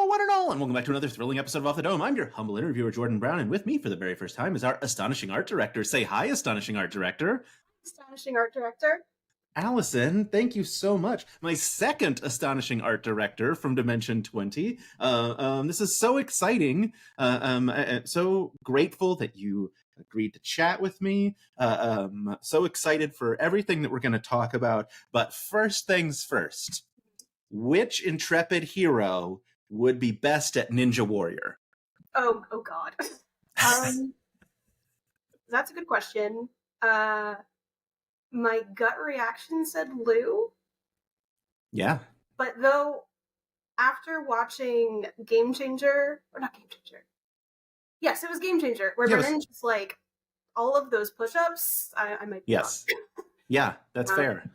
one and all, and welcome back to another thrilling episode of Off the Dome. I'm your humble interviewer, Jordan Brown, and with me for the very first time is our astonishing art director. Say hi, astonishing art director. Astonishing art director. Allison, thank you so much. My second astonishing art director from Dimension 20. This is so exciting. So grateful that you agreed to chat with me. So excited for everything that we're going to talk about. But first things first, which intrepid hero would be best at Ninja Warrior? Oh God. That's a good question. My gut reaction said Lou. Yeah. But though, after watching Game Changer, or not Game Changer, yes, it was Game Changer, where Brennan just like all of those push-ups, I might be yes. Yeah, that's fair.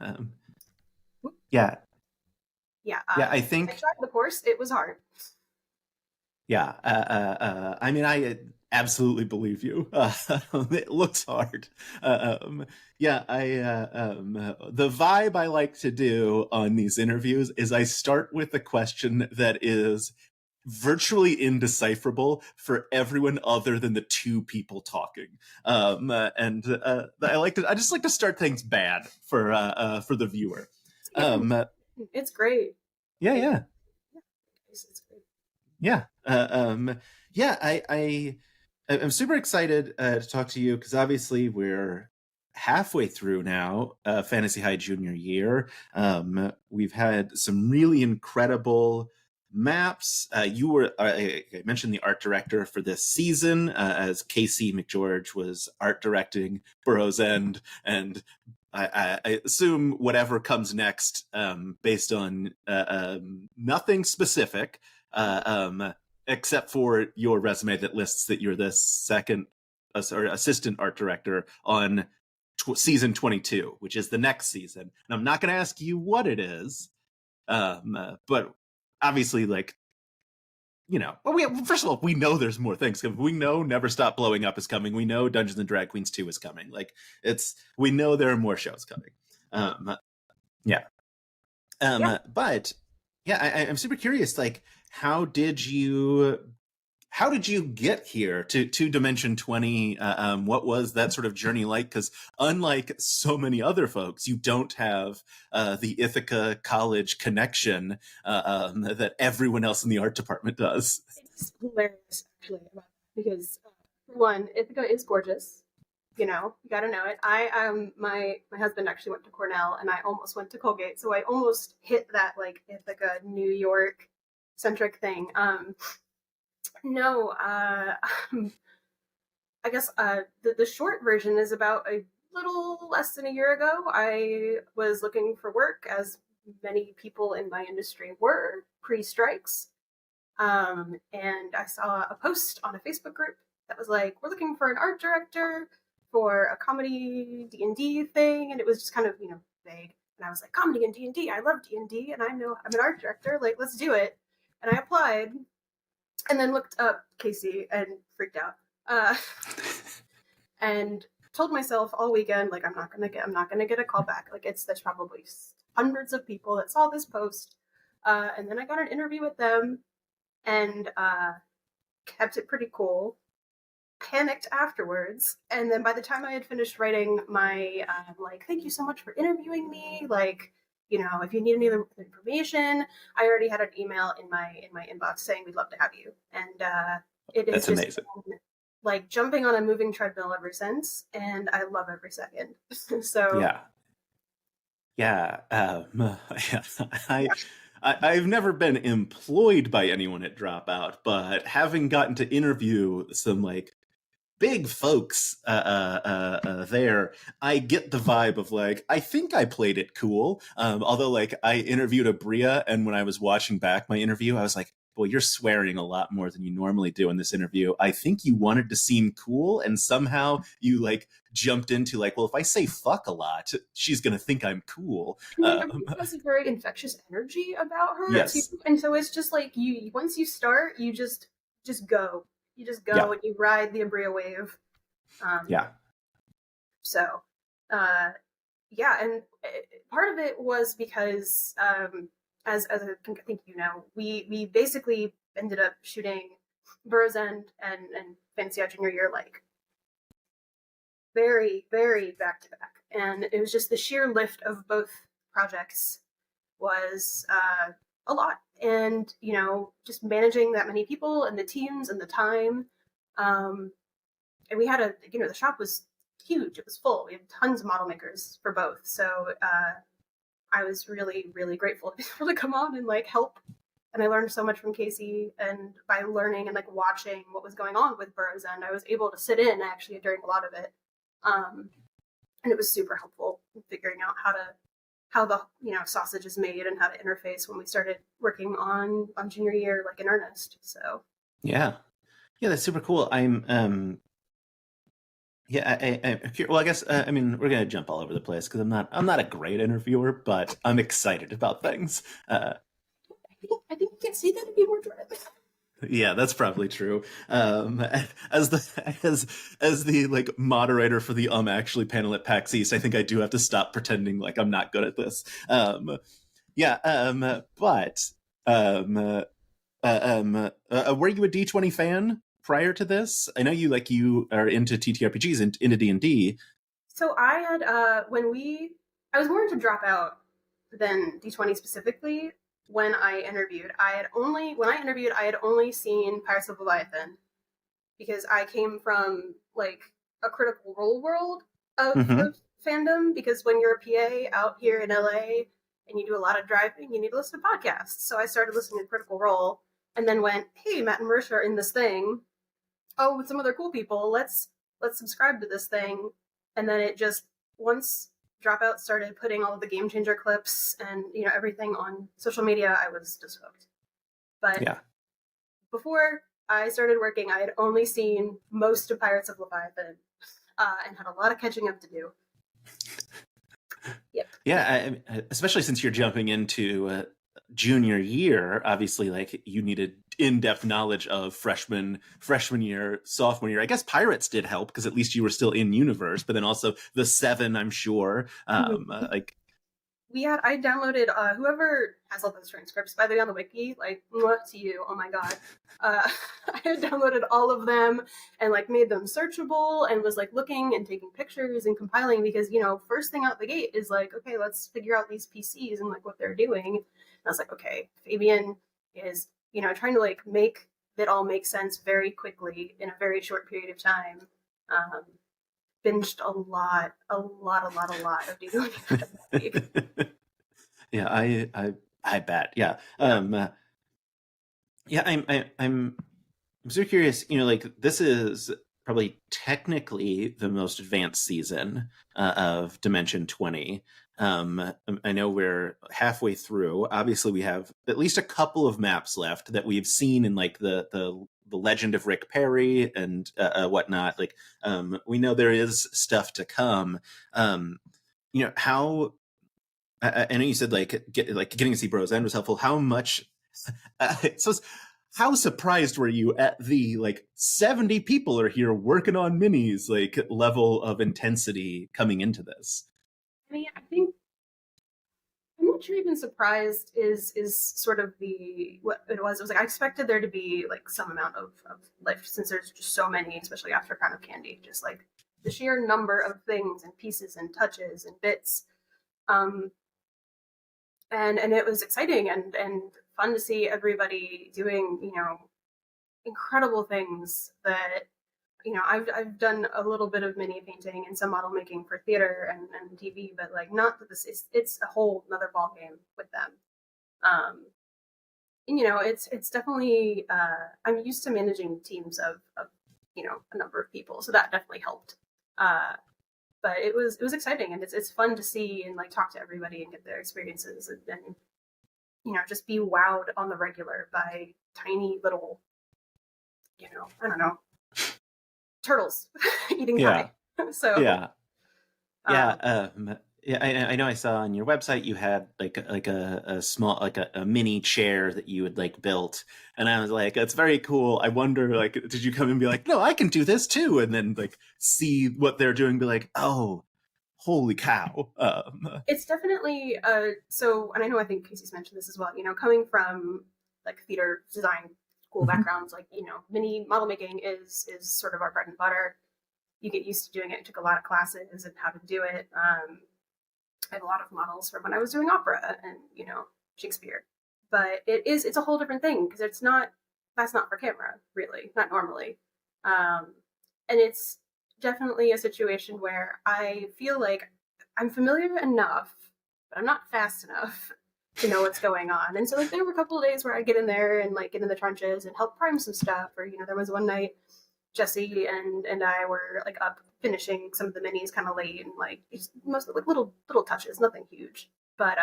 Yeah. Yeah. I think I tried the course. It was hard. Yeah. I mean, I absolutely believe you. It looks hard. The vibe I like to do on these interviews is I start with a question that is virtually indecipherable for everyone other than the two people talking. I just like to start things bad for the viewer. It's great. Yeah. It's great. Yeah. I'm super excited to talk to you because obviously we're halfway through now, Fantasy High junior year. We've had some really incredible maps. You were, I mentioned the art director for this season, as Casey McGeorge was art directing Burrow's End, and I assume whatever comes next, based on nothing specific, except for your resume that lists that you're the second assistant art director on season 22, which is the next season. And I'm not going to ask you what it is, but obviously, like, you know, first of all, we know there's more things coming. We know Never Stop Blowing Up is coming. We know Dungeons and Drag Queens 2 is coming. Like, we know there are more shows coming. But yeah, I'm super curious. Like, how did you get here to Dimension 20? What was that sort of journey like? Because unlike so many other folks, you don't have the Ithaca College connection that everyone else in the art department does. It's hilarious, actually, because for one, Ithaca is gorgeous. You know, you gotta know it. My husband actually went to Cornell, and I almost went to Colgate, so I almost hit that like Ithaca, New York centric thing. No, I guess the short version is about a little less than a year ago. I was looking for work, as many people in my industry were pre-strikes, and I saw a post on a Facebook group that was like, "We're looking for an art director for a comedy D&D thing," and it was just kind of, vague. And I was like, "Comedy and D&D, I love D&D, and I know I'm an art director. Like, let's do it." And I applied, and then looked up Casey and freaked out, and told myself all weekend, like, I'm not gonna get a call back. Like, there's probably hundreds of people that saw this post, and then I got an interview with them, and kept it pretty cool. Panicked afterwards, and then by the time I had finished writing my like, "Thank you so much for interviewing me, like, if you need any other information," I already had an email in my inbox saying, "We'd love to have you." And That's amazing. Been, like, jumping on a moving treadmill ever since, and I love every second. So I've never been employed by anyone at Dropout, but having gotten to interview some like big folks there, I get the vibe of like, I think I played it cool. Although, like, I interviewed Abria, and when I was watching back my interview, I was like, boy, you're swearing a lot more than you normally do in this interview. I think you wanted to seem cool, and somehow you like jumped into like, well, if I say fuck a lot, she's gonna think I'm cool. Has a very infectious energy about her, yes. too. And so it's just like, once you start, you just go. You just go, and you ride the Abria wave. So, and part of it was because, as I think we basically ended up shooting Burroughs End and Fantasy Art junior year, like very, very back to back. And it was just the sheer lift of both projects was a lot. And, just managing that many people and the teams and the time. And we had the shop was huge. It was full. We had tons of model makers for both. So I was really, really grateful to be able to come on and help. And I learned so much from Casey, and by learning and watching what was going on with Burroughs End, I was able to sit in actually during a lot of it. And it was super helpful in figuring out how the sausage is made and how to interface when we started working on junior year in earnest. So yeah, that's super cool. I'm well, I guess I mean, we're gonna jump all over the place because I'm not a great interviewer, but I'm excited about things. I think you can say that and be more direct. Yeah, that's probably true. As the moderator for the actually panel at PAX East, I think I do have to stop pretending like I'm not good at this. Were you a D20 fan prior to this? I know you are into TTRPGs and into D&D. So I had I was more into Dropout than D20 specifically. When I interviewed, I had only seen Pirates of Leviathan, because I came from a Critical Role world of fandom, because when you're a PA out here in LA and you do a lot of driving, you need to listen to podcasts. So I started listening to Critical Role and then went, hey, Matt and Marisha are in this thing. Oh, with some other cool people, let's subscribe to this thing. And then it just, once Dropout started putting all of the Game Changer clips and everything on social media, I was just hooked. But before I started working, I had only seen most of Pirates of Leviathan and had a lot of catching up to do. Yep. Yeah, especially since you're jumping into junior year, obviously, you needed in-depth knowledge of freshman year, sophomore year. I guess Pirates did help because at least you were still in universe, but then also the 7, I'm sure. I downloaded whoever has all those transcripts, by the way, on the wiki, to you, oh my god. I had downloaded all of them and made them searchable and was looking and taking pictures and compiling, because first thing out the gate is okay, let's figure out these PCs and what they're doing. And I was okay, Fabian is trying to make it all make sense very quickly in a very short period of time. Binged a lot of D20. Yeah, I bet. Yeah. I'm so curious, this is probably technically the most advanced season of Dimension 20. I know we're halfway through. Obviously, we have at least a couple of maps left that we've seen in the Legend of Rick Perry and whatnot. We know there is stuff to come. How I know you said getting to see Burroughs End was helpful. How much? How surprised were you at the 70 people are here working on minis level of intensity coming into this? I mean, I think I'm not sure even surprised is sort of what it was. It was I expected there to be some amount of life, since there's just so many, especially after Crown of Candy, just the sheer number of things and pieces and touches and bits. And it was exciting and fun to see everybody doing, incredible things that, I've done a little bit of mini painting and some model making for theater and TV, but not that it's a whole another ball game with them. And, it's definitely, I'm used to managing teams of a number of people, so that definitely helped. But it was exciting, and it's fun to see and talk to everybody and get their experiences and just be wowed on the regular by tiny little, I don't know, turtles eating pie. So yeah. I know I saw on your website you had a small a mini chair that you had built, and I was that's very cool. I wonder did you come and be no, I can do this too, and then see what they're doing, be oh, holy cow. It's definitely so, and I think Casey's mentioned this as well, coming from theater design cool backgrounds. Like, mini model making is sort of our bread and butter. You get used to doing it. I took a lot of classes and how to do it. I have a lot of models from when I was doing opera and, Shakespeare. But it's a whole different thing because that's not for camera, really, not normally. And it's definitely a situation where I feel like I'm familiar enough, but I'm not fast enough to know what's going on. And so like there were a couple of days where I get in there and like get in the trenches and help prime some stuff. Or, there was one night Jesse and I were like up finishing some of the minis kind of late and like most like little touches, nothing huge. But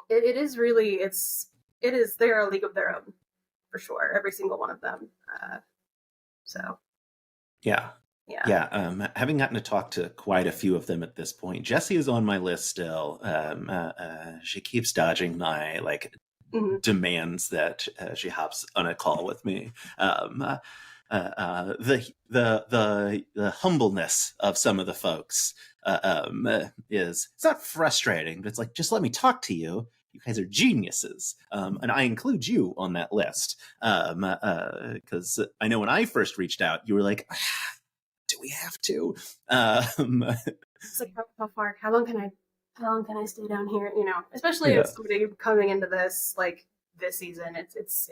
it is really they're a league of their own for sure. Every single one of them. So yeah. Having gotten to talk to quite a few of them at this point, Jessie is on my list still. She keeps dodging my demands that she hops on a call with me. The humbleness of some of the folks is, it's not frustrating, but it's like, just let me talk to you. You guys are geniuses. And I include you on that list. Because I know when I first reached out, you were like, do we have to? It's like, how long can I stay down here? Especially as somebody coming into this, like this season, it's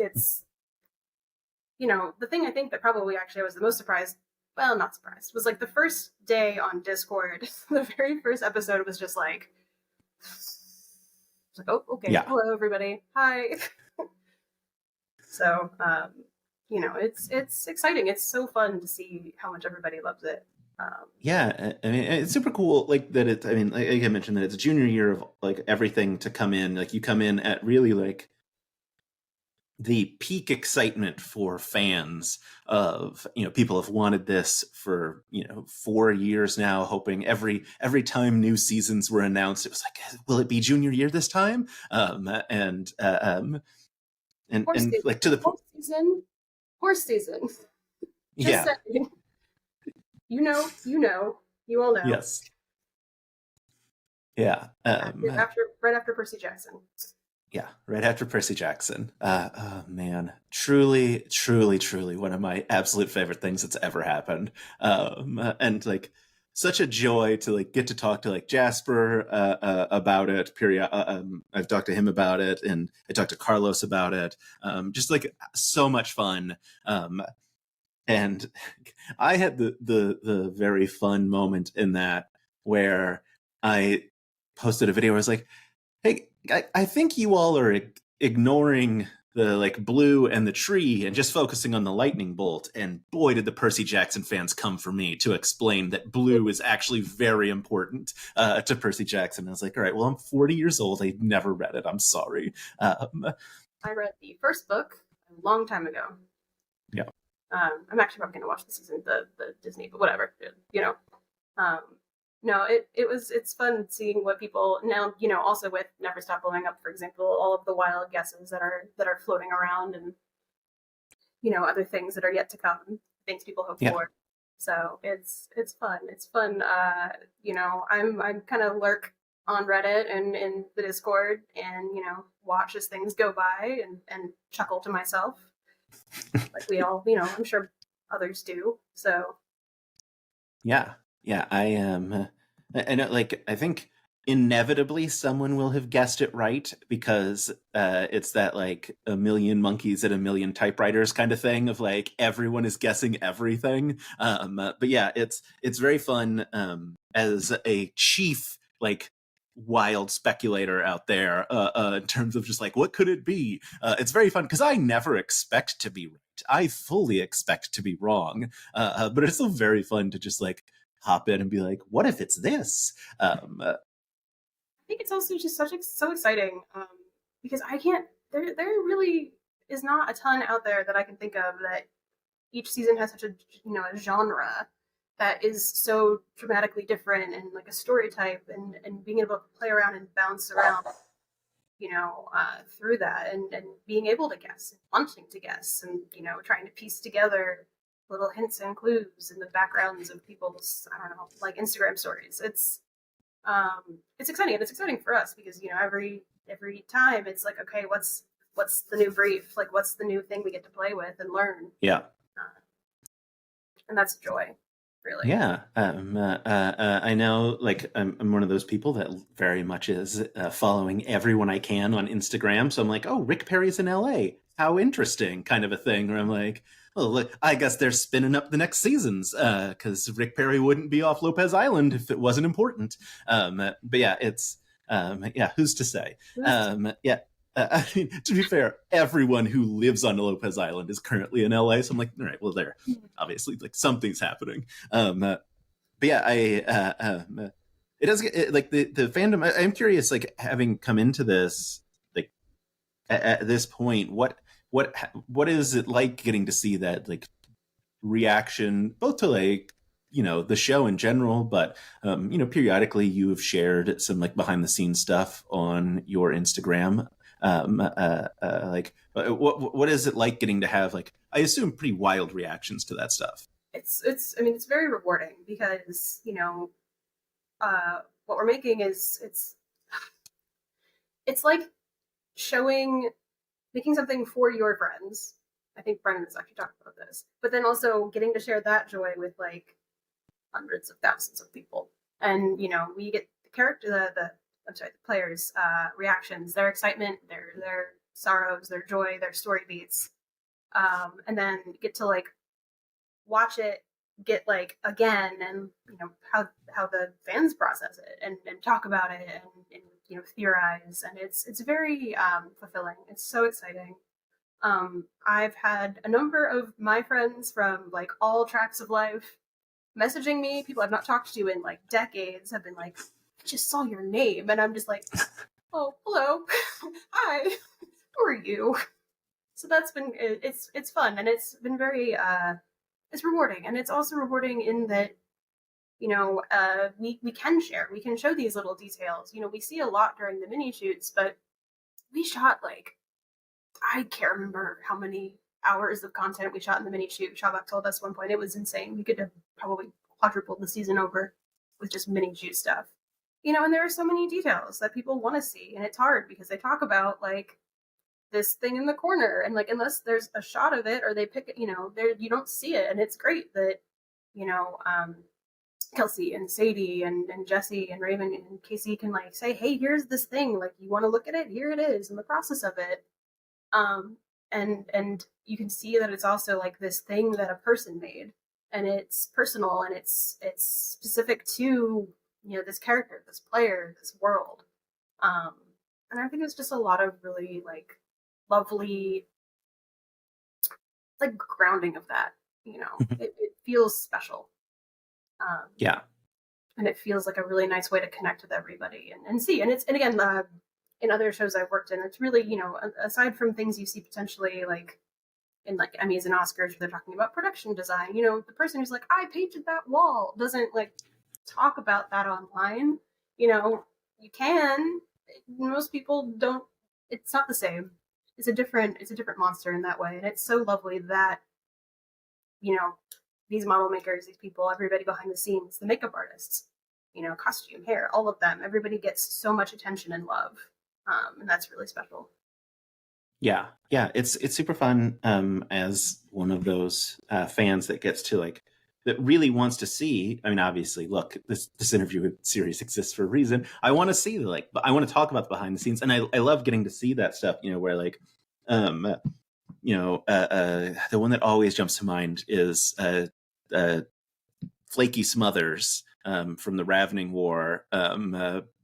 the thing I think that probably actually I was the most surprised, well, not surprised, was like the first day on Discord, the very first episode was just like, oh, okay, hello everybody, hi. So, it's exciting. It's so fun to see how much everybody loves it. I mean, it's super cool. Like that. Like I mentioned, that it's a junior year of like everything to come in. Like you come in at really like the peak excitement for fans of, people have wanted this for 4 years now, hoping every time new seasons were announced, it was like, will it be junior year this time? And like to the horse season. Just saying. You all know. Yes. Yeah. Right after Percy Jackson. Yeah, right after Percy Jackson. Oh man, truly one of my absolute favorite things that's ever happened. And like such a joy to like get to talk to like Jasper about it. I've talked to him about it, and I talked to Carlos about it. Just like so much fun. And I had the very fun moment in that where I posted a video where I was like, hey, I think you all are ignoring the like blue and the tree and just focusing on the lightning bolt. And boy, did the Percy Jackson fans come for me to explain that blue is actually very important to Percy Jackson. I was like, all right, well, I'm 40 years old. I've never read it. I'm sorry. I read the first book a long time ago. Yeah. I'm actually probably going to watch the season, the Disney, but whatever, no, it's fun seeing what people now, also with Never Stop Blowing Up, for example, all of the wild guesses that are floating around and, other things that are yet to come, things people hope for. So it's fun. It's fun. I'm kind of lurk on Reddit and in the Discord and, watch as things go by and chuckle to myself. Like we all, I'm sure others do. So. Yeah, I am. I know, like, I think inevitably someone will have guessed it right because it's that like a million monkeys and a million typewriters kind of thing of like everyone is guessing everything. But yeah, it's very fun as a chief like wild speculator out there in terms of just like what could it be. It's very fun because I never expect to be right. I fully expect to be wrong, but it's still very fun to just like hop in and be like, what if it's this? I think it's also just so exciting because there really is not a ton out there that I can think of that each season has such a genre that is so dramatically different and like a story type and being able to play around and bounce around through that and being able to guess and wanting to guess and trying to piece together little hints and clues in the backgrounds of people's, I don't know, like Instagram stories. It's exciting, and it's exciting for us because every time it's like, okay, what's what's the new brief? Like, what's the new thing we get to play with and learn? Yeah. And that's joy, really. Yeah, I know. Like, I'm one of those people that very much is following everyone I can on Instagram. So I'm like, oh, Rick Perry's in LA. How interesting, kind of a thing. Where I'm like, oh, look, I guess they're spinning up the next seasons because Rick Perry wouldn't be off Lopez Island if it wasn't important. But yeah, it's yeah, who's to say? Yeah. I mean, to be fair, everyone who lives on Lopez Island is currently in LA. So I'm like, all right, well, there, obviously, like something's happening. But yeah, it does get like the fandom. I'm curious, like having come into this, like at this point, what is it like getting to see that like reaction, both to like the show in general, but periodically you have shared some like behind the scenes stuff on your Instagram. Like what is it like getting to have like I assume pretty wild reactions to that stuff? It's I mean it's very rewarding because what we're making is it's like showing making something for your friends. I think Brennan has actually talked about this, but then also getting to share that joy with like hundreds of thousands of people, and we get the character the I'm sorry the players reactions, their excitement, their sorrows, their joy, their story beats, and then get to like watch it get like again, and how the fans process it and talk about it and theorize, and it's very fulfilling. It's so exciting. I've had a number of my friends from like all tracks of life messaging me. People I've not talked to in like decades have been like, I just saw your name, and I'm just like, oh, hello, hi, who are you? So that's been it's fun, and it's been very it's rewarding, and it's also rewarding in that we can share, we can show these little details. We see a lot during the mini shoots, but we shot like I can't remember how many hours of content we shot in the mini shoot. Shabak told us one point it was insane. We could have probably quadrupled the season over with just mini shoot stuff. And there are so many details that people want to see, and it's hard because they talk about like this thing in the corner, and like unless there's a shot of it or they pick it, there you don't see it, and it's great that you know um, Kelsey and Sadie and Jesse and Raven and Casey can like say, hey, here's this thing, like you want to look at it, here it is, and the process of it. um and you can see that it's also like this thing that a person made, and it's personal, and it's specific to this character, this player, this world. um and I think it's just a lot of really like lovely like grounding of that. It feels special. Yeah. And it feels like a really nice way to connect with everybody and see. And again, in other shows I've worked in, it's really aside from things you see potentially like in like Emmys and Oscars where they're talking about production design, the person who's like, I painted that wall, doesn't like talk about that online. You can. Most people don't. It's not the same. It's a different monster in that way, and it's so lovely that you know these model makers, these people, everybody behind the scenes, the makeup artists, costume, hair, all of them, everybody gets so much attention and love, and that's really special. Yeah, it's super fun as one of those fans that gets to like that really wants to see. I mean, obviously, look, this interview series exists for a reason. I want to see like I want to talk about the behind the scenes, and I love getting to see that stuff. Where like um the one that always jumps to mind is Flaky Smothers from the Ravening War.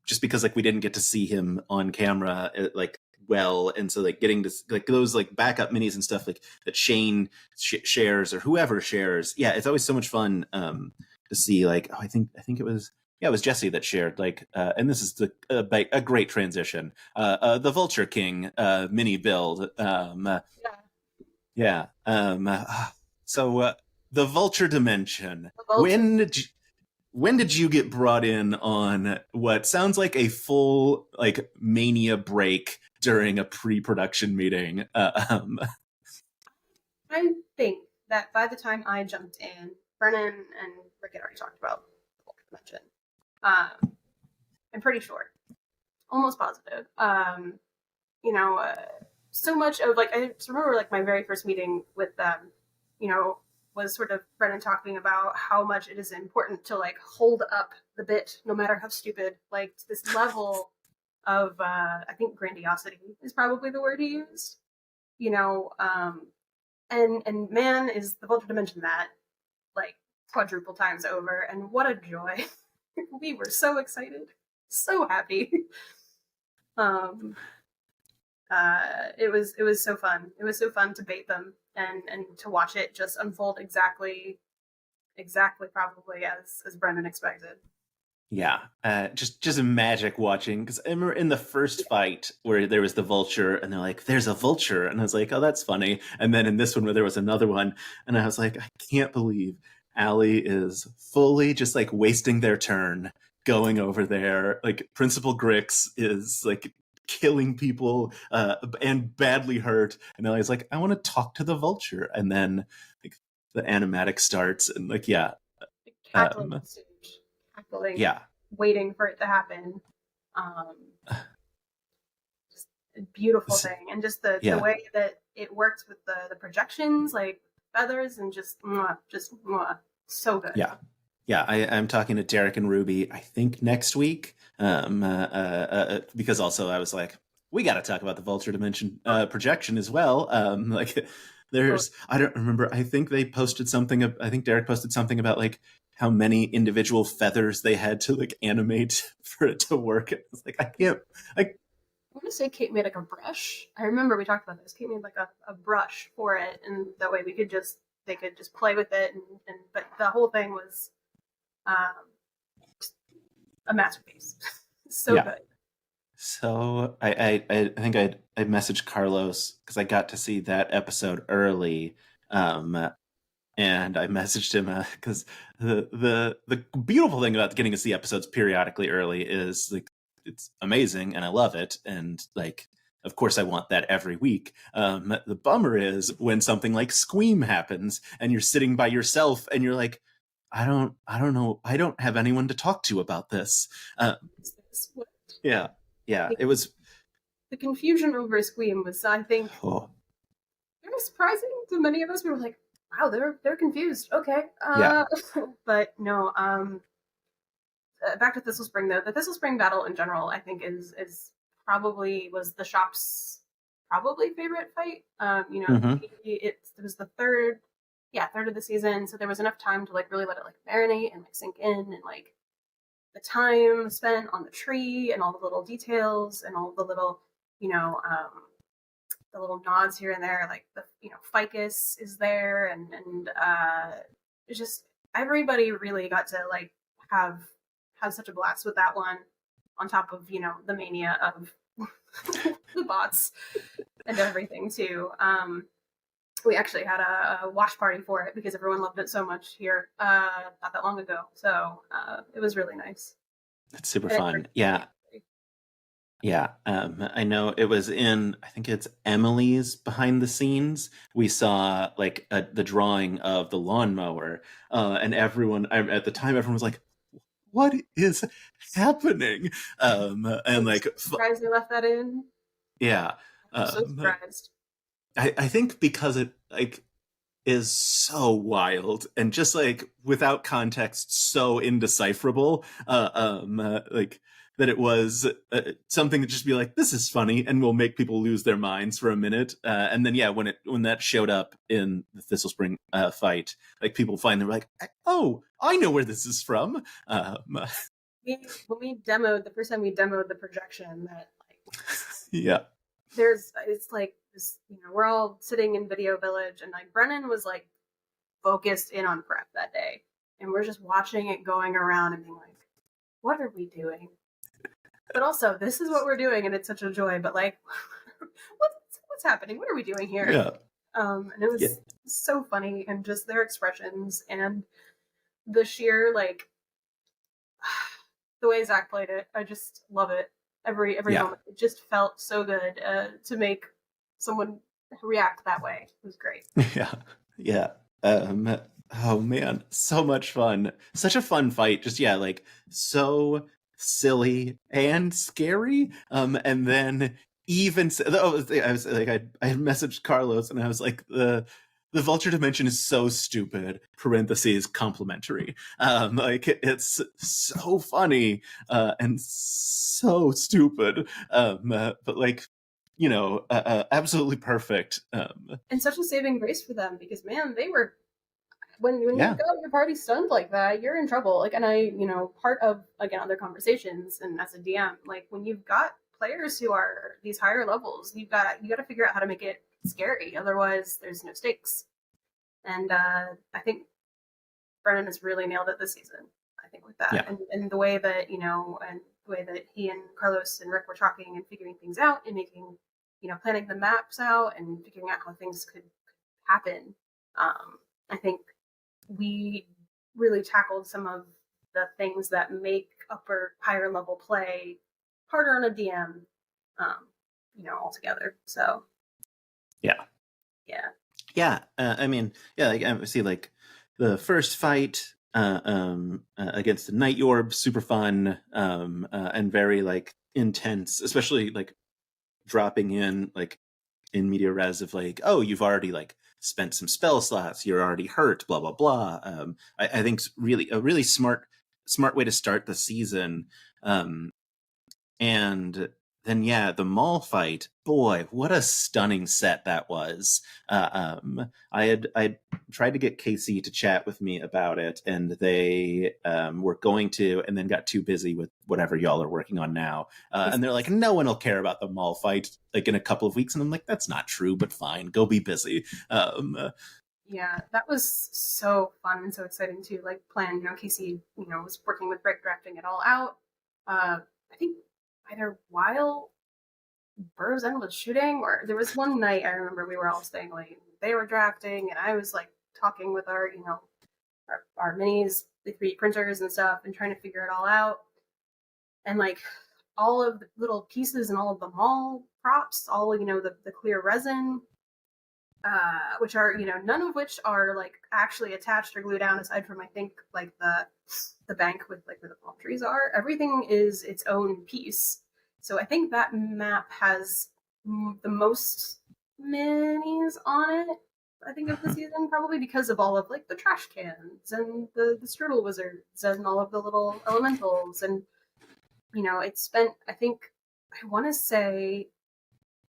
Just because like we didn't get to see him on camera, like well, and so like getting to like those like backup minis and stuff like that Shane shares or whoever shares. Yeah, it's always so much fun to see. Like, oh, I think it was. Yeah, it was Jesse that shared like, and this is a great transition. The Vulture King mini build. Yeah. So the Vulture Dimension. The Vulture. When did you get brought in on what sounds like a full like mania break during a pre-production meeting? I think that by the time I jumped in, Brennan and Rick had already talked about the Vulture Dimension. I'm pretty sure, almost positive. You know, uh, so much of like, I just remember like my very first meeting with them, you know, was sort of Brennan talking about how much it is important to like hold up the bit, no matter how stupid, like this level of I think grandiosity is probably the word he used. You know, and man, is the Vulture Dimension that like quadruple times over, and what a joy! We were so excited, so happy. um, it was so fun. It was so fun to bait them and to watch it just unfold exactly probably as Brendan expected. Yeah, just a magic watching, because I remember in the first fight where there was the vulture and they're like, there's a vulture, and I was like, oh, that's funny. And then in this one where there was another one, and I was like, I can't believe Allie is fully just like wasting their turn going over there. Like Principal Grix is like killing people and badly hurt, and Allie's like, I want to talk to the vulture. And then like the animatic starts, and like, yeah, Cackling um, stage, cackling, yeah, waiting for it to happen. Um, just a beautiful thing, and just the yeah. way that it works with the projections, like feathers, and just so good. Yeah. Yeah, I'm talking to Derek and Ruby, I think next week. Because also I was like, we got to talk about the Vulture Dimension projection as well. Like, there's, I don't remember, I think they posted something, I think Derek posted something about like how many individual feathers they had to like animate for it to work. It was like, I can't, I, I want to say Kate made like a brush. I remember we talked about this. Kate made like a brush for it, and that way they could just play with it, and but the whole thing was um, a masterpiece. So yeah. good. So I think I messaged Carlos because I got to see that episode early. And I messaged him because the beautiful thing about getting to see episodes periodically early is like it's amazing and I love it, and like of course I want that every week. The bummer is when something like Squeam happens and you're sitting by yourself and you're like, I don't know, I don't have anyone to talk to about this. What Yeah, yeah, it was. the confusion over Squeam was, I think, Oh, very surprising to many of us. We were like, "Wow, they're confused." Okay, yeah. but no. Back to Thistle Spring though. The Thistle Spring battle in general, I think, is probably was the shop's probably favorite fight. You know, Mm-hmm. it was the third, yeah, third of the season, so there was enough time to like really let it like marinate and like sink in, and like the time spent on the tree and all the little details and all the little, you know, the little nods here and there, like the ficus is there, and it's just everybody really got to like have such a blast with that one, on top of the mania of the bots and everything too. We actually had a watch party for it because everyone loved it so much here not that long ago. So it was really nice. It's super And fun. Yeah. Yeah, I know it was in, I think it's Emily's behind the scenes. We saw like the drawing of the lawnmower, and at the time, everyone was like, "What is happening?" And I'm like, so surprised they left that in. yeah, I'm so um, surprised. I think because it like is so wild and just like without context so indecipherable like that it was something to just be like, this is funny and will make people lose their minds for a minute, and then yeah, when that showed up in the Thistle Spring fight, like people finally were like, oh, I know where this is from. When we demoed the first time we demoed the projection, that like Yeah, it's like this, we're all sitting in Video Village, and like Brennan was like focused in on prep that day, and we're just watching it going around and being like, what are we doing? But also, this is what we're doing, and it's such a joy. But like, what's happening? What are we doing here? yeah, And it was yeah, so funny, and just their expressions and the sheer like the way Zach played it. I just love it. Every yeah. moment, it just felt so good to make someone react that way. It was great. Yeah, yeah. Oh man, so much fun. Such a fun fight. Just yeah, like so silly and scary. And then even I was like, I had messaged Carlos and I was like, the Vulture Dimension is so stupid, parentheses, complimentary. Like it's so funny and so stupid, but like, absolutely perfect. And such a saving grace for them, because man, they were, when you've Yeah, got your party stunned like that, you're in trouble. Like, and I, part of, again, other conversations and as a DM, like when you've got players who are these higher levels, you got to figure out how to make it scary. Otherwise, there's no stakes. And I think Brennan has really nailed it this season. I think with that, yeah, and the way that and the way that he and Carlos and Rick were talking and figuring things out and making, planning the maps out and figuring out how things could happen. I think we really tackled some of the things that make higher level play harder on a DM, altogether. So yeah. yeah, Yeah, I mean, yeah, like I see, like the first fight against the Night Orb, super fun, and very like intense, especially like dropping in like in media res of like, oh, you've already like spent some spell slots, you're already hurt, blah blah blah. I think really a really smart way to start the season. And then yeah, the mall fight, boy, what a stunning set that was. I tried to get Casey to chat with me about it, and they were going to, and then got too busy with whatever y'all are working on now. And they're like, no one will care about the mall fight like in a couple of weeks, and I'm like, that's not true, but fine, go be busy. yeah, that was so fun and so exciting too. Like plan, Casey, was working with Rick drafting it all out. I think either while Burroughs End was shooting, or there was one night I remember we were all staying late. They were drafting, and I was like talking with our, our minis, the 3D printers and stuff, and trying to figure it all out. And like all of the little pieces and all of the mall props, all the clear resin, which are none of which are like actually attached or glued down, aside from I think like the bank with like where the palm trees are. Everything is its own piece. So I think that map has the most minis on it, I think, of the season, probably because of all of like the trash cans and the strudel wizards and all of the little elementals. And it spent, I think, I want to say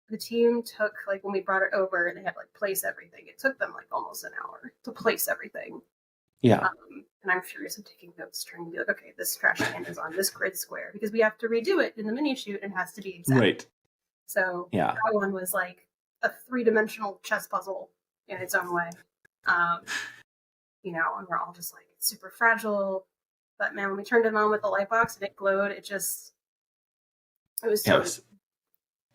the team took, like when we brought it over and they had to like place everything, it took them like almost an hour to place everything. Yeah, And I'm furious. I'm taking notes, trying to be like, okay, this trash can is on this grid square because we have to redo it in the mini shoot and it has to be exact. right. So Yeah, that one was like a 3-dimensional chess puzzle in its own way. And we're all just like, it's super fragile. But man, when we turned it on with the light box and it glowed, it was yeah. It so. was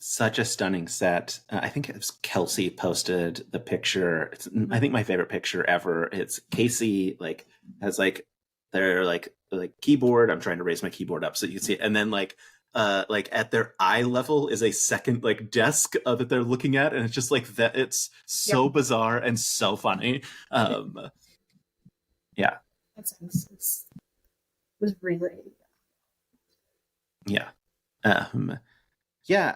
such a stunning set. I think it was Kelsey posted the picture. I think my favorite picture ever. It's Casey like has like their like keyboard. I'm trying to raise my keyboard up so you can see it, and then like at their eye level is a second like desk that they're looking at, and it's just like that. It's so Yep. bizarre and so funny. Yeah, It was really. yeah. Yeah,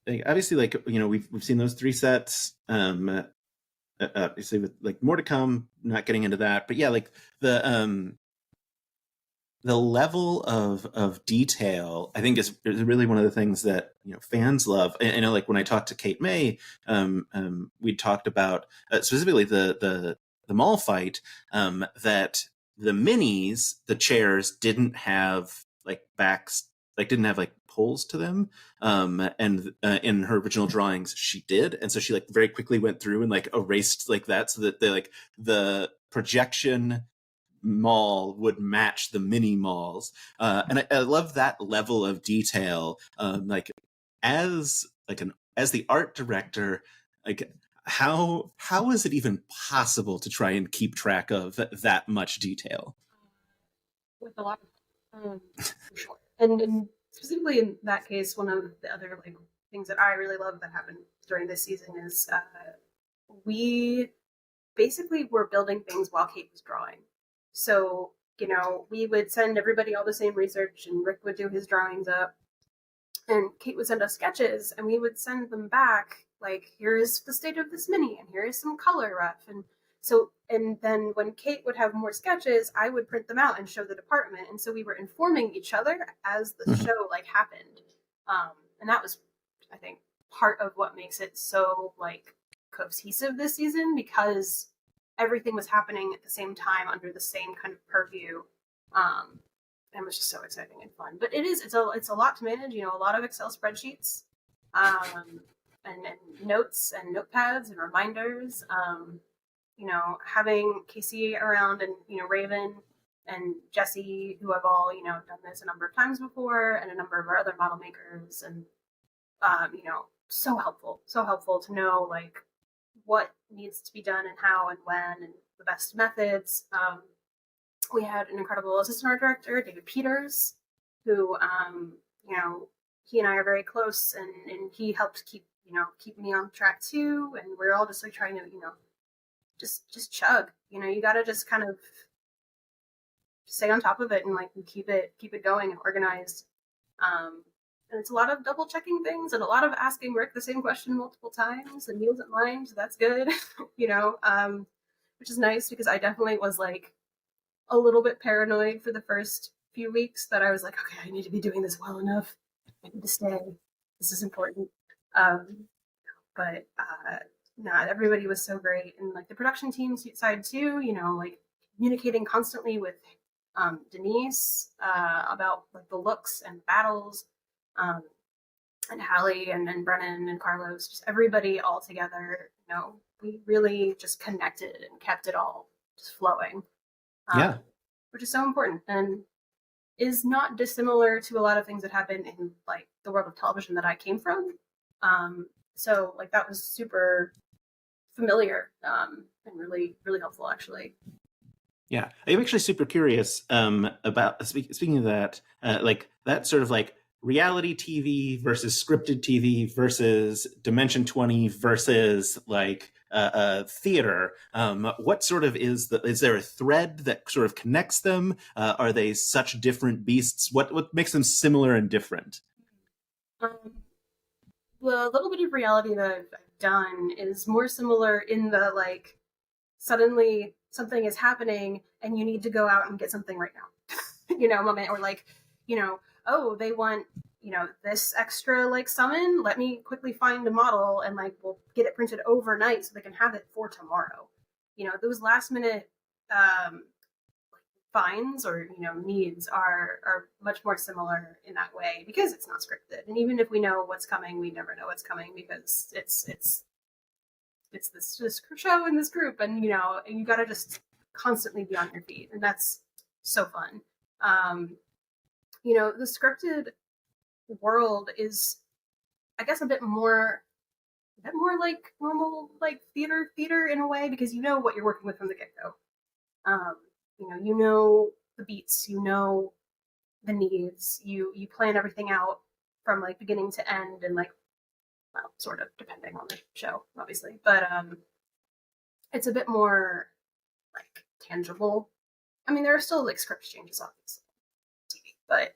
like, obviously like we've seen those 3 sets. Obviously with like more to come. Not getting into that, but yeah, like the level of detail I think is really one of the things that fans love. And I know like when I talked to Kate May, we talked about specifically the mall fight, that the minis, the chairs didn't have like backs, like didn't have like poles to them, and in her original drawings she did, and so she like very quickly went through and like erased like that so that they like the projection mall would match the mini malls, and I love that level of detail. Like as the art director, like how is it even possible to try and keep track of that much detail? With a lot of for sure. And specifically in that case, one of the other like things that I really love that happened during this season is we basically were building things while Kate was drawing. So we would send everybody all the same research, and Rick would do his drawings up, And Kate would send us sketches, and we would send them back like, here is the state of this mini, and here is some color ref. And then when Kate would have more sketches, I would print them out and show the department, and so we were informing each other as the Mhm. show like happened. And that was, I think, part of what makes it so like cohesive this season, because everything was happening at the same time under the same kind of purview. And it was just so exciting and fun. But it's a lot to manage, a lot of Excel spreadsheets, and notes and notepads and reminders. Having Casey around, and Raven and Jesse, who have all done this a number of times before, and a number of our other model makers, and so helpful to know like what needs to be done and how and when, and the best methods. We had an incredible assistant art director, David Peters, who he and I are very close, and he helped keep me on track too, and we're all just like trying to just chug. You got to just kind of stay on top of it, and like keep it going and organized. And it's a lot of double checking things, and a lot of asking Rick the same question multiple times, and he doesn't mind, so that's good. Which is nice, because I definitely was like a little bit paranoid for the first few weeks, that I was like, okay, I need to be doing this well enough. I need to stay. This is important. But no, everybody was so great, and like the production team side too. Like communicating constantly with Denise about like the looks and battles, and Hallie, and Brennan and Carlos, just everybody all together. We really just connected and kept it all just flowing. Yeah. Which is so important, and is not dissimilar to a lot of things that happen in like the world of television that I came from. So like that was super familiar, and really, really helpful, actually. Yeah, I'm actually super curious about speaking of that, like that sort of like reality TV versus scripted TV versus Dimension 20 versus like theater. What sort of is there a thread that sort of connects them? Are they such different beasts? What makes them similar and different? Um, the little bit of reality that I've done is more similar in the like, suddenly something is happening and you need to go out and get something right now, moment, or like, oh, they want, this extra like summon. Let me quickly find a model, and like we'll get it printed overnight so they can have it for tomorrow. Those last minute um, finds, or needs are much more similar in that way, because it's not scripted, and even if we know what's coming, we never know what's coming, because it's this show in this group, and you got to just constantly be on your feet, and that's so fun. The scripted world is, I guess, a bit more like normal, like theater in a way, because you know what you're working with from the get-go. You know the beats, the needs, you plan everything out from like beginning to end, and like, well, sort of depending on the show, obviously, but it's a bit more like tangible. I mean, there are still like script changes, obviously, TV, but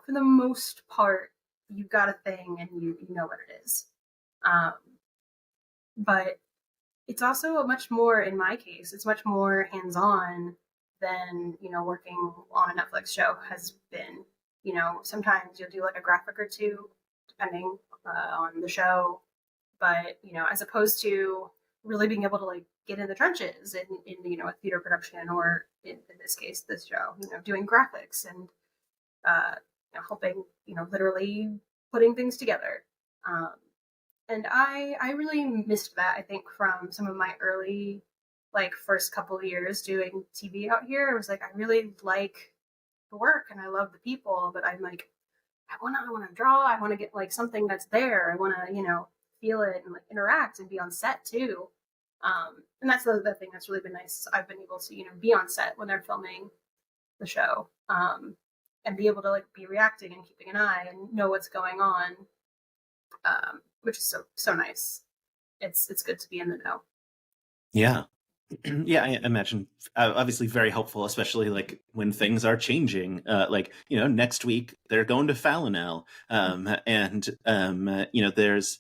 for the most part, you've got a thing, and you know what it is. But it's also a much more, in my case, it's much more hands-on than working on a Netflix show has been. Sometimes you'll do like a graphic or two, depending on the show, but as opposed to really being able to like get in the trenches in a theater production, or in this case this show, doing graphics, and helping, literally putting things together. And I really missed that, I think, from some of my early like first couple of years doing TV out here. I was like, I really like the work and I love the people, but I'm like, I want to draw. I want to get like something that's there. I want to, feel it and like interact and be on set too. And that's the thing that's really been nice. I've been able to, be on set when they're filming the show, and be able to like be reacting and keeping an eye and know what's going on, which is so nice. It's good to be in the know. Yeah. Yeah, I imagine obviously very helpful, especially like when things are changing. Like, next week they're going to Falinel, and there's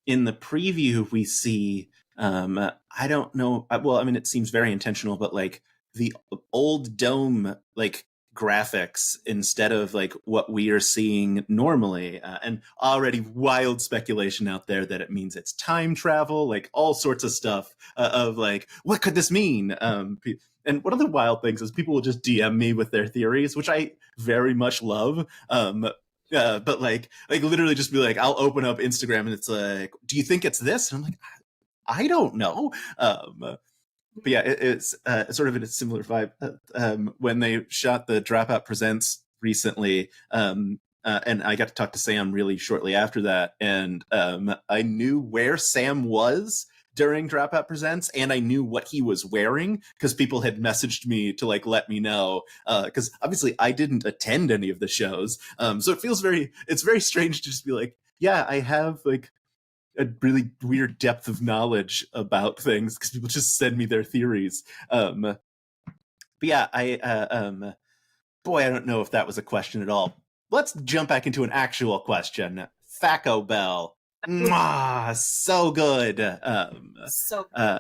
in the preview we see I don't know, well, I mean, it seems very intentional, but like the old dome like graphics instead of like what we are seeing normally, and already wild speculation out there that it means it's time travel, like all sorts of stuff, of like what could this mean. And one of the wild things is people will just DM me with their theories, which I very much love. But like literally just be like, I'll open up Instagram and it's like, do you think it's this? And I'm like, I don't know. But yeah, it's sort of in a similar vibe. When they shot the Dropout Presents recently, and I got to talk to Sam really shortly after that, and I knew where Sam was during Dropout Presents, and I knew what he was wearing because people had messaged me to like let me know. Because obviously I didn't attend any of the shows, so it's very strange to just be like, yeah, I have like a really weird depth of knowledge about things because people just send me their theories. But yeah, boy, I don't know if that was a question at all. Let's jump back into an actual question. Thaco Bell, mwah, so good. So Uh,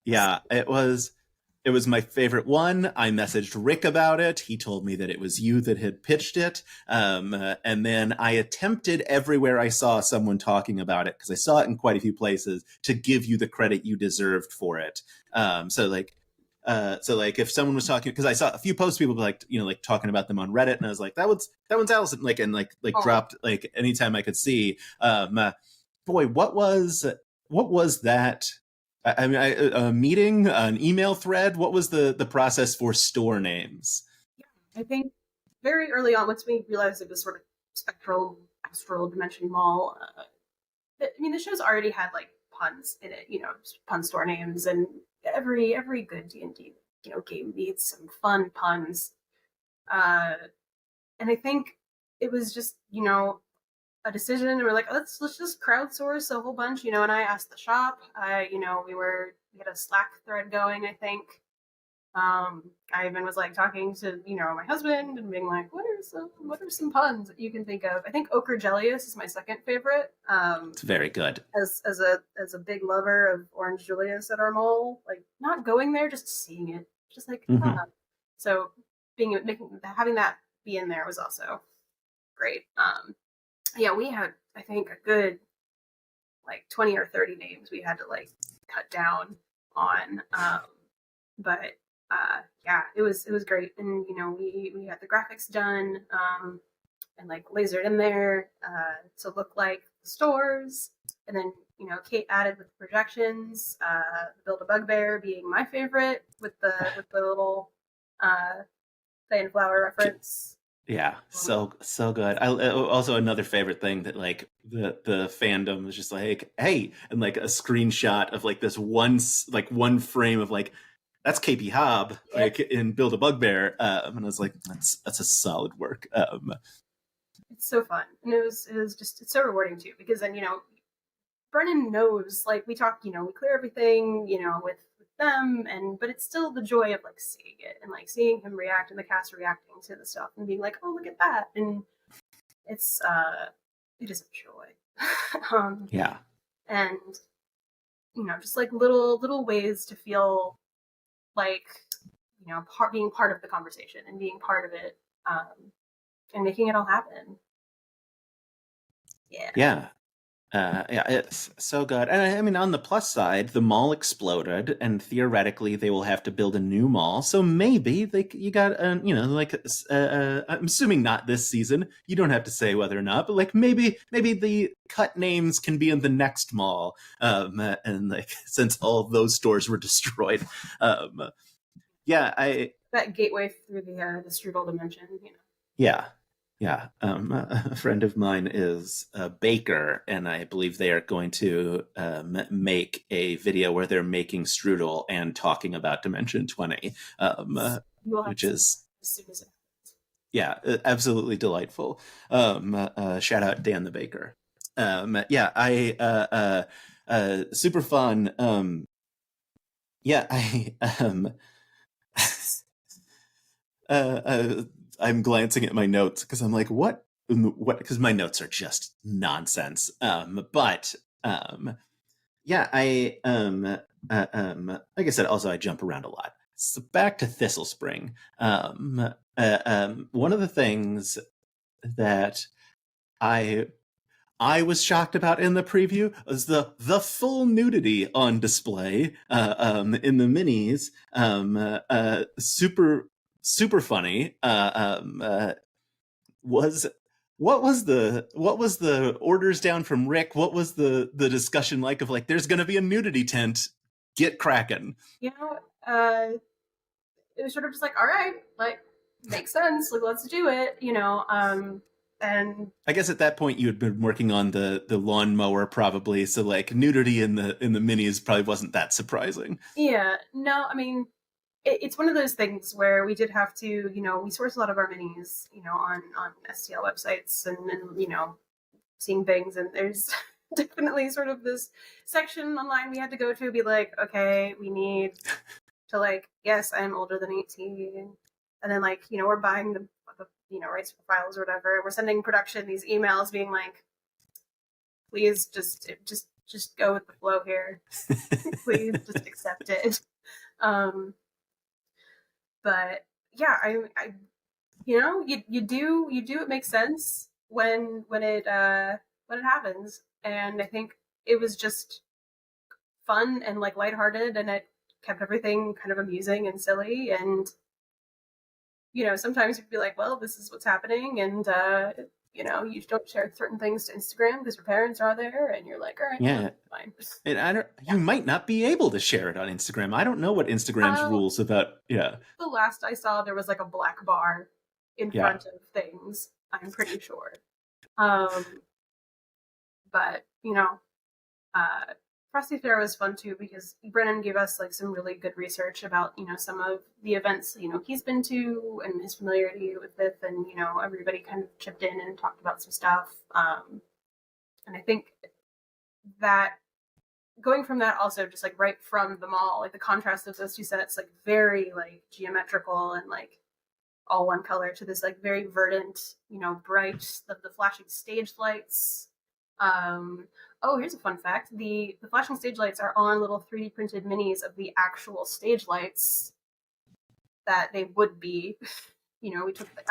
yeah, it was my favorite one. I messaged Rick about it. He told me that it was you that had pitched it. And then I attempted everywhere I saw someone talking about it, because I saw it in quite a few places, to give you the credit you deserved for it. So like if someone was talking, because I saw a few posts, people like, like talking about them on Reddit, and I was like, that one's Allison, like, and like oh, dropped like anytime I could see. Boy, what was that? I mean, a meeting, an email thread. What was the process for store names? I think very early on, once we realized it was sort of spectral, astral dimension mall. I mean, the show's already had like puns in it, pun store names, and every good D&D game needs some fun puns. Uh, and I think it was just a decision, and we're like, let's just crowdsource a whole bunch, and I asked the shop. We had a Slack thread going, I think. I even was like talking to my husband and being like, what are some puns that you can think of? I think Ochre Jellius is my second favorite. It's very good. As a big lover of Orange Julius at our mall, like not going there, just seeing it, just like So having that be in there was also great. Yeah, we had, I think, a good like 20 or 30 names we had to like cut down on. But yeah, it was great, and we had the graphics done, and like lasered in there to look like the stores, and then Kate added with the projections, Build a Bugbear being my favorite with the little Fan Flower reference. Yeah, so good. Also another favorite thing that like the fandom was just like, hey, and like a screenshot of like this one frame of like, that's KP Hobb, Yeah. like in Build a Bugbear, and I was like, that's a solid work. It's so fun, and it's so rewarding too, because then Brennan knows, like, we talk, we clear everything, with them, but it's still the joy of like seeing it and like seeing him react and the cast reacting to the stuff and being like, oh, look at that, and it is a joy. Yeah. And just like little ways to feel like being part of the conversation and being part of it, and making it all happen. Yeah. Yeah. Yeah, it's so good. And I mean, on the plus side, the mall exploded, and theoretically, they will have to build a new mall. So maybe you got, like, I'm assuming not this season. You don't have to say whether or not, but like maybe the cut names can be in the next mall. And like since all those stores were destroyed, yeah, That gateway through the Strudel dimension. Yeah. Yeah. A friend of mine is a baker, and I believe they are going to make a video where they're making strudel and talking about Dimension 20, which is, as soon as it yeah, absolutely delightful. Shout out Dan the Baker. Yeah, super fun. Yeah, uh, uh, I'm glancing at my notes because I'm like, what? What? Because my notes are just nonsense. But yeah, like I said, also I jump around a lot. So back to Thistle Spring. One of the things that I I was shocked about in the preview was the full nudity on display in the minis. Super funny. Was what was the orders down from Rick? What was the discussion like of like there's going to be a nudity tent? Get cracking. You know, uh, it was sort of just like, all right, like makes sense, like let's do it, and I guess at that point you had been working on the lawnmower probably, so like nudity in the minis probably wasn't that surprising. yeah, no, I mean, it's one of those things where we did have to, we source a lot of our minis, on STL websites and seeing things, and there's definitely sort of this section online we had to go to, be like, okay, we need to, like, yes, I'm older than 18, and then, like, we're buying the rights for files or whatever. We're sending production these emails being like, please just go with the flow here. Please just accept it. Um, but yeah, I you do it makes sense when it happens, and I think it was just fun and like lighthearted, and it kept everything kind of amusing and silly. And sometimes you'd be like, well, this is what's happening, and you don't share certain things to Instagram because your parents are there, and you're like, all right, well, Yeah, fine. and I don't. Yeah. You might not be able to share it on Instagram. I don't know what Instagram's Uh, rules about. Yeah, the last I saw, there was like a black bar in yeah. front of things. I'm pretty sure. Um, but uh, Frosty Fair was fun too because Brennan gave us like some really good research about some of the events he's been to and his familiarity with it, and everybody kind of chipped in and talked about some stuff. And I think that going from that, also just like right from the mall, like the contrast of those two sets, like very like geometrical and like all one color, to this like very verdant, bright, the flashing stage lights. Oh, here's a fun fact: the flashing stage lights are on little 3D printed minis of the actual stage lights that they would be. We took the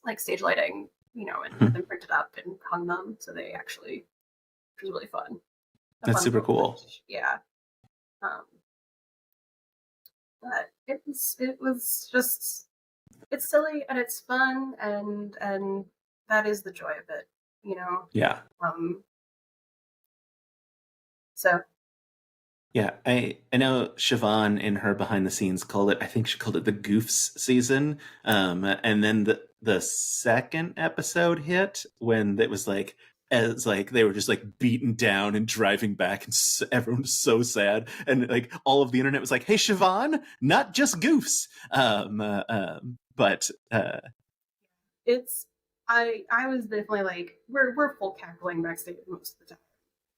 like stage lighting, and had them printed up and hung them, so they actually, which was really fun. A That's fun super little cool. touch. Yeah. Um, but it was just, it's silly and it's fun, and that is the joy of it, you know. Yeah, Um, so yeah. I know Siobhan in her behind the scenes called it. I think she called it the Goofs season. And then the second episode hit when it was like as like they were just like beaten down and driving back, and everyone was so sad, and like all of the internet was like, "Hey, Siobhan, not just goofs." But it's, I was definitely like, we're full cackling backstage most of the time,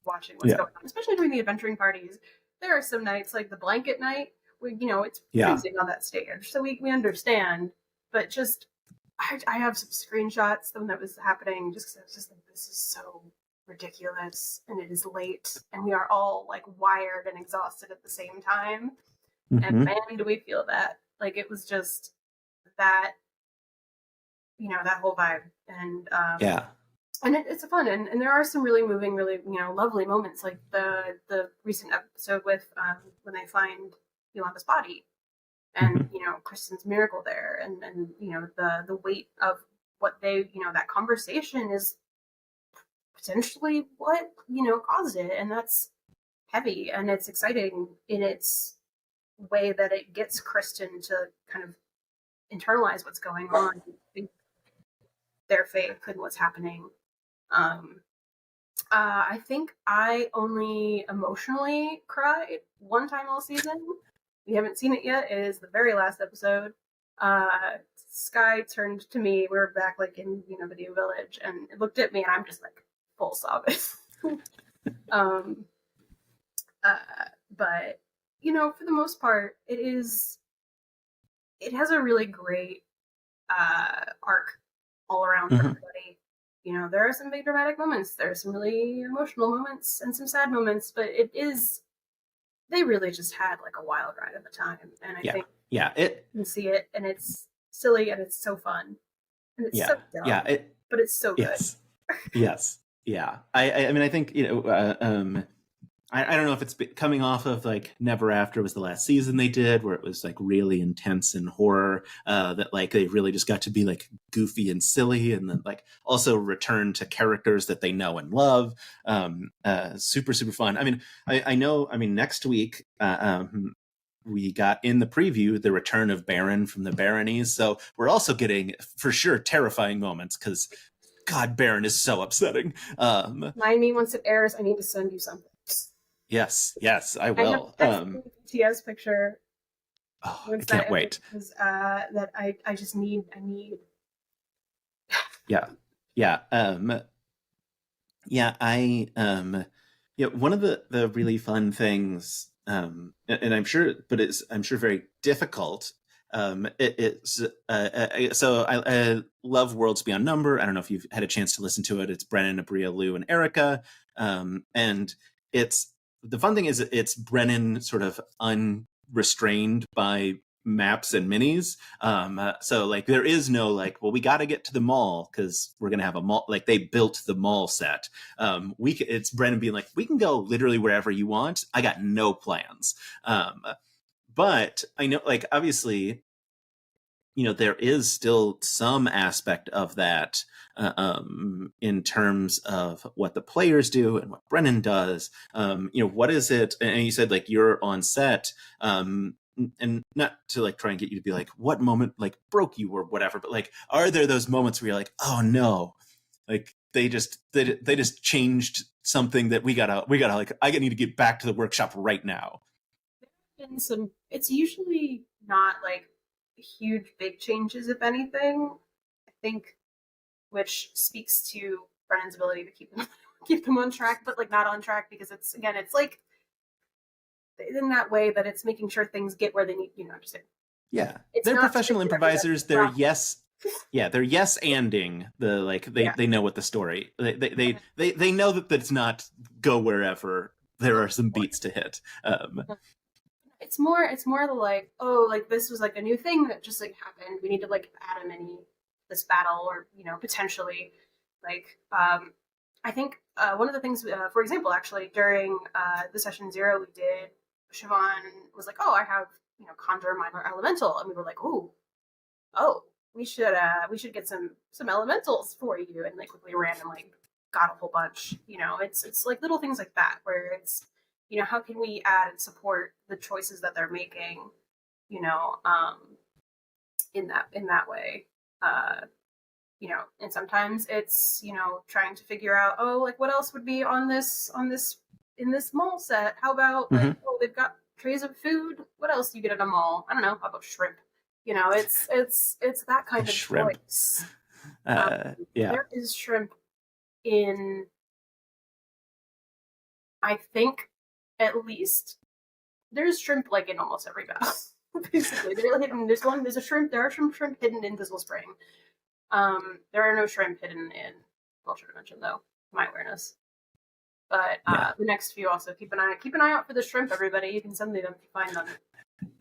watching what's yeah, going on, especially during the adventuring parties. There are some nights like the blanket night where it's yeah. freezing on that stage, so we understand. But just, I have some screenshots when that was happening, just because I was just like, this is so ridiculous, and it is late, and we are all like wired and exhausted at the same time. And Hmm. man, do we feel that. Like, it was just that, that whole vibe. Yeah. And it's fun, and there are some really moving, really lovely moments, like the recent episode with when they find Yolanda's body, and Hmm. Kristen's miracle there, and the weight of what they, that conversation is potentially what caused it, and that's heavy, and it's exciting in its way that it gets Kristen to kind of internalize what's going on, their faith and what's happening. um I think I only emotionally cried one time all season. We haven't seen it yet. It is the very last episode. Sky turned to me. We were back like in Video Village, and it looked at me, and I'm just like full sobbing. um, But for the most part, it has a really great arc all around for Hmm. everybody. There are some big dramatic moments, there are some really emotional moments, and some sad moments, but they really just had like a wild ride at the time, and I Yeah, think yeah, it, you can see it, and it's silly, and it's so fun, and it's so yeah, yeah, dumb, it, but it's so good. yes, yes, yeah. I mean, I think I don't know if it's coming off of like Never After was the last season they did, where it was like really intense and horror. That like they really just got to be like goofy and silly, and then like also return to characters that they know and love. Super super fun. I mean, I know. I mean, next week. We got in the preview the return of Baron from the Baronies, so we're also getting for sure terrifying moments because God, Baron is so upsetting. Remind me once it airs, I need to send you something. Yes, yes, I I have will. a BTS picture Oh, I once that can't airs wait. because that I just need Yeah, yeah, yeah. Yeah. One of the really fun things, and I'm sure, but I'm sure very difficult. It's so I love Worlds Beyond Number. I don't know if you've had a chance to listen to it. It's Brennan, Abria, Lou, and Erica, and it's the fun thing is it's Brennan sort of unrestrained by maps and minis. So like there is no like, well, we got to get to the mall because we're gonna have a mall. Like they built the mall set. It's Brennan being like, we can go literally wherever you want. I got no plans. But I know, like obviously, there is still some aspect of that in terms of what the players do and what Brennan does. What is it? And you said like you're on set, and not to like try and get you to be like, what moment like broke you or whatever, but like, are there those moments where you're like, oh no, like they just changed something that we gotta like I need to get back to the workshop right now. been some. It's usually not like huge big changes, if anything. I think, which speaks to Brennan's ability to keep them on track, but like not on track because it's like in that way that it's making sure things get where they need. Understand? Yeah, It's they're not professional scripted every improvisers. They're drop. yes, yeah, they're yes anding the like Yeah, they know what the story they know that it's not go wherever there are some beats to hit. it's more the like, oh, like this was like a new thing that just like happened. We need to like add a mini this battle, or potentially like I think one of the things, for example, actually during the session 0 we did, Siobhan was like, oh, I have conjure minor elemental, and we were like, oh, we should get some elementals for you, and like quickly ran and like got a whole bunch. It's like little things like that where it's how can we add and support the choices that they're making, you know, um, in that way. Uh, and sometimes it's trying to figure out, oh, like what else would be on this in this mall set. How about like, Mhm. oh, they've got trays of food. What else do you get at a mall? I don't know. How about shrimp? It's that kind of Shrimp. choice. Yeah. There is shrimp in, I think, at least there's shrimp like in almost every battle. Basically, they're hidden. There's a shrimp. There are shrimp hidden in Visible Spring. There are no shrimp hidden in Vulture Dimension, though, to my awareness. But Yeah. the next few also keep an eye out for the shrimp. Everybody, you can send them if you find them.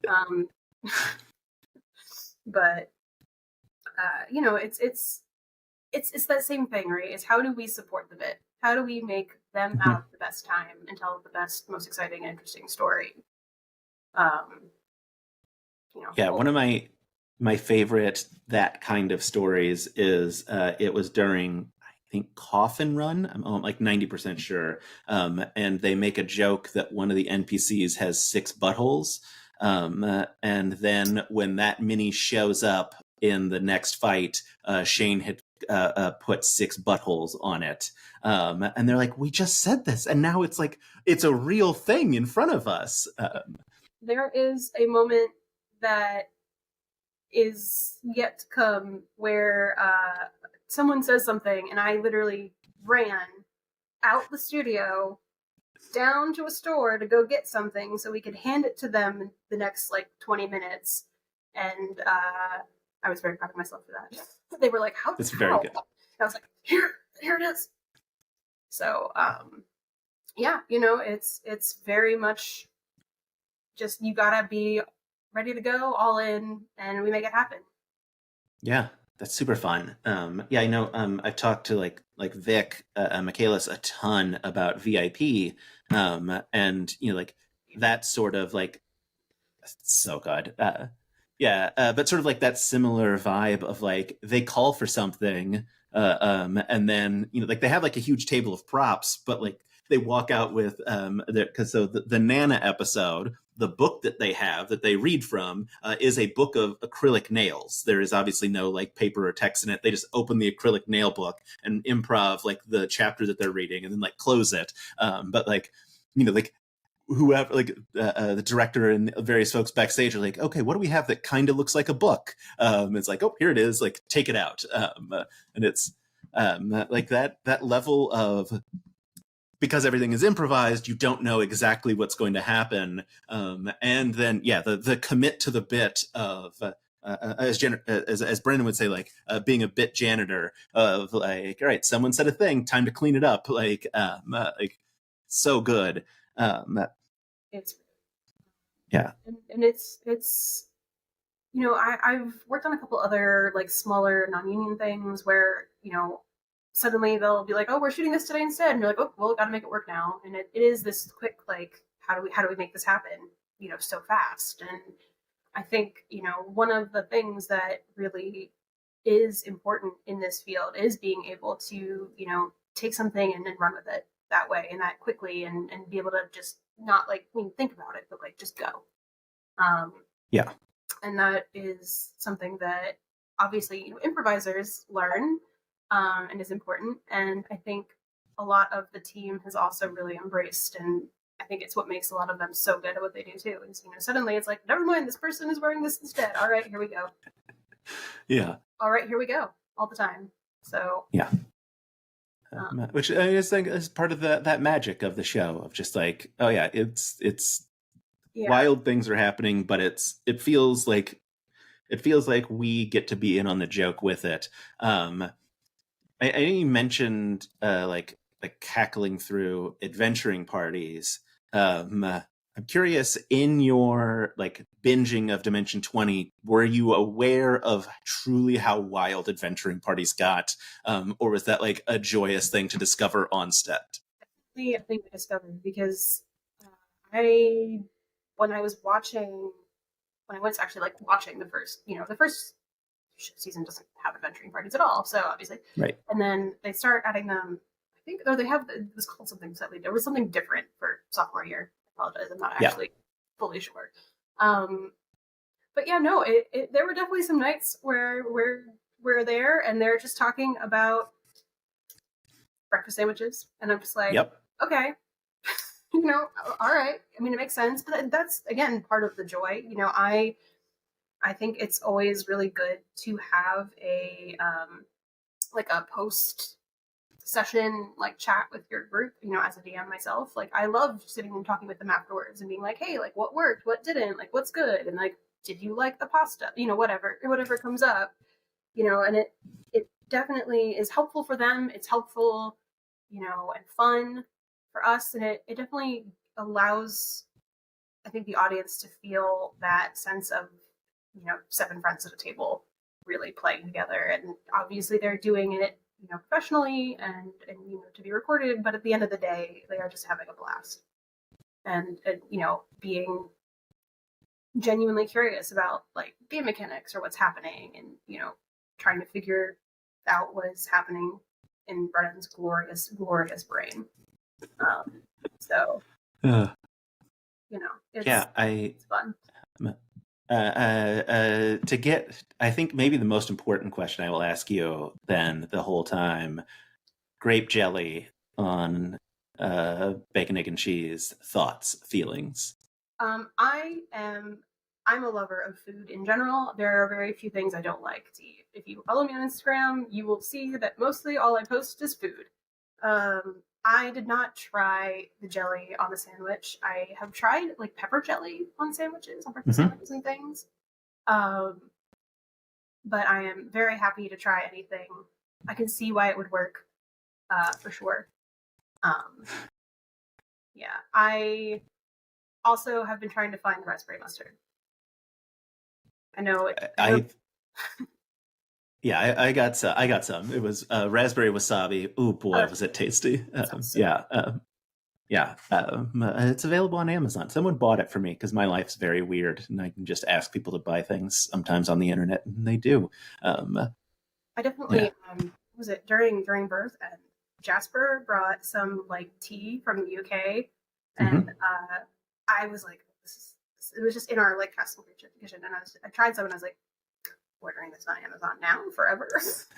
Um, but it's that same thing, right? It's how do we support the bit? How do we make them Mhm. have the best time and tell the best, most exciting, and interesting story? Um, Yeah, well, one of my favorite that kind of stories is it was during I think Coffin Run. I'm like 90% sure. And they make a joke that one of the NPCs has 6 buttholes. And then when that mini shows up in the next fight, Shane had put 6 buttholes on it. And they're like, we just said this, and now it's like it's a real thing in front of us. there is a moment that is yet to come where someone says something, and I literally ran out the studio down to a store to go get something so we could hand it to them in the next like 20 minutes. And I was very proud of myself for that. They were like, how? It's very good. I was like, here it is. So, yeah, you know, it's very much just, you gotta be ready to go, all in, and we make it happen. Yeah, that's super fun. Yeah, I know. I've talked to like Vic, Michaelis a ton about VIP, and like that sort of like so good. Yeah, but sort of like that similar vibe of like they call for something, and then like they have like a huge table of props, but like they walk out with because so the Nana episode, the book that they have that they read from is a book of acrylic nails. There is obviously no like paper or text in it. They just open the acrylic nail book and improv like the chapter that they're reading, and then like close it. But like like whoever like the director and various folks backstage are like, okay, what do we have that kind of looks like a book? It's like, oh, here it is, like take it out. And it's like that level of, because everything is improvised, you don't know exactly what's going to happen, and then the commit to the bit of as Brendan would say, like being a bit janitor of like, all right, someone said a thing, time to clean it up, like so good. It's Yeah. and it's I've worked on a couple other like smaller non-union things where suddenly they'll be like, oh, we're shooting this today instead, and you're like, oh, well, gotta make it work now. And it is this quick, like, how do we make this happen so fast. And I think one of the things that really is important in this field is being able to take something and then run with it that way and that quickly, and be able to just not like think about it, but like just go. Yeah. And that is something that obviously improvisers learn, and is important. And I think a lot of the team has also really embraced, and I think it's what makes a lot of them so good at what they do too. Is suddenly it's like, never mind, this person is wearing this instead. All right, here we go. Yeah. All right, here we go. All the time. So yeah. Which I just think is part of that magic of the show, of just like, oh yeah, it's wild things are happening, but it feels like we get to be in on the joke with it. I you mentioned like cackling through adventuring parties. I'm curious, in your like binging of Dimension 20, were you aware of truly how wild adventuring parties got? Or was that like a joyous thing to discover on set? Definitely a thing to discover, because I when I was watching when I was actually like watching the first season doesn't have adventuring parties at all, so obviously, right. And then they start adding them. I think, or they have, it was called something slightly. There was something different for sophomore year. I apologize, I'm not actually fully sure. But yeah, no, there were definitely some nights where we're there and they're just talking about breakfast sandwiches, and I'm just like, okay, all right. I mean, it makes sense, but that's again part of the joy. I think it's always really good to have a like a post session like chat with your group. As a DM myself, like I love sitting and talking with them afterwards and being like, hey, like what worked, what didn't, like what's good, and like, did you like the pasta? Whatever comes up. And it definitely is helpful for them. It's helpful, and fun for us, and it definitely allows, I think, the audience to feel that sense of 7 friends at a table really playing together. And obviously they're doing it professionally and to be recorded, but at the end of the day they are just having a blast and being genuinely curious about like game mechanics or what's happening, and trying to figure out what is happening in Brennan's glorious brain. So it's fun. To get, I think maybe the most important question I will ask you then the whole time, grape jelly on bacon, egg, and cheese, thoughts, feelings? I'm a lover of food in general. There are very few things I don't like to eat. If you follow me on Instagram, you will see that mostly all I post is food. I did not try the jelly on a sandwich. I have tried like pepper jelly on sandwiches, on breakfast Mm-hmm. sandwiches and things. Um, but I am very happy to try anything. I can see why it would work, for sure. Um, yeah, I also have been trying to find the raspberry mustard. I know it. I know. I Yeah, I got some. It was raspberry wasabi. Oh Oh, boy, that's was it good. tasty! That sounds so good. Yeah. It's available on Amazon. Someone bought it for me because my life's very weird, and I can just ask people to buy things sometimes on the internet, and they do. Um, I yeah. definitely was it during birth, and Jasper brought some like tea from the UK, and Hmm. I was like, it was just in our like castle kitchen, and I tried some, and I was like, ordering this on Amazon now forever.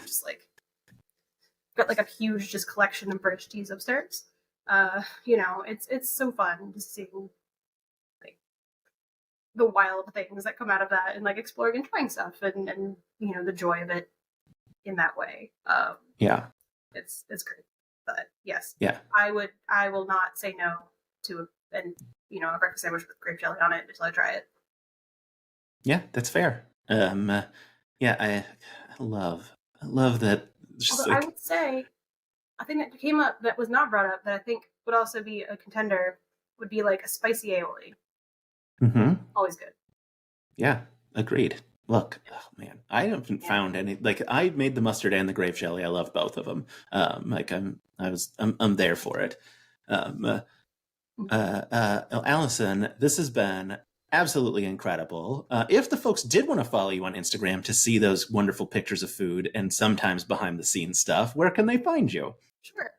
Just like got like a huge just collection of British teas upstairs. It's so fun to see like the wild things that come out of that, and like exploring and trying stuff, and the joy of it in that way. Yeah. It's great. But yes, Yeah. I will not say no to a breakfast sandwich with grape jelly on it until I try it. Yeah, that's fair. Yeah, I love that. Just Although I like, would say a thing that came up that was not brought up that I think would also be a contender would be like a spicy aioli. hmm Always good. yeah, agreed. Look, oh man, I haven't Yeah. found any. Like, I made the mustard and the grape jelly. I love both of them. Like, I'm there for it. Um, Allison, this has been absolutely incredible. If the folks did want to follow you on Instagram to see those wonderful pictures of food and sometimes behind the scenes stuff, where can they find you? Sure.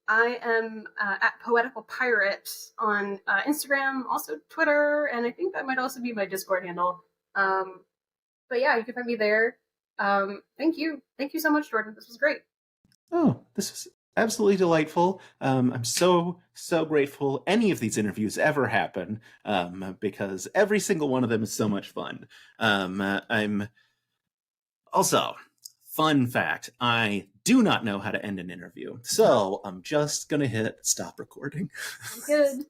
I am at Poetical Pirate on Instagram, also Twitter, and I think that might also be my Discord handle. But yeah, you can find me there. Thank you so much, Jordan. This was great. Oh, this was absolutely delightful. I'm so grateful any of these interviews ever happen, because every single one of them is so much fun. I'm also, fun fact, I do not know how to end an interview, so I'm just gonna hit stop recording. Good.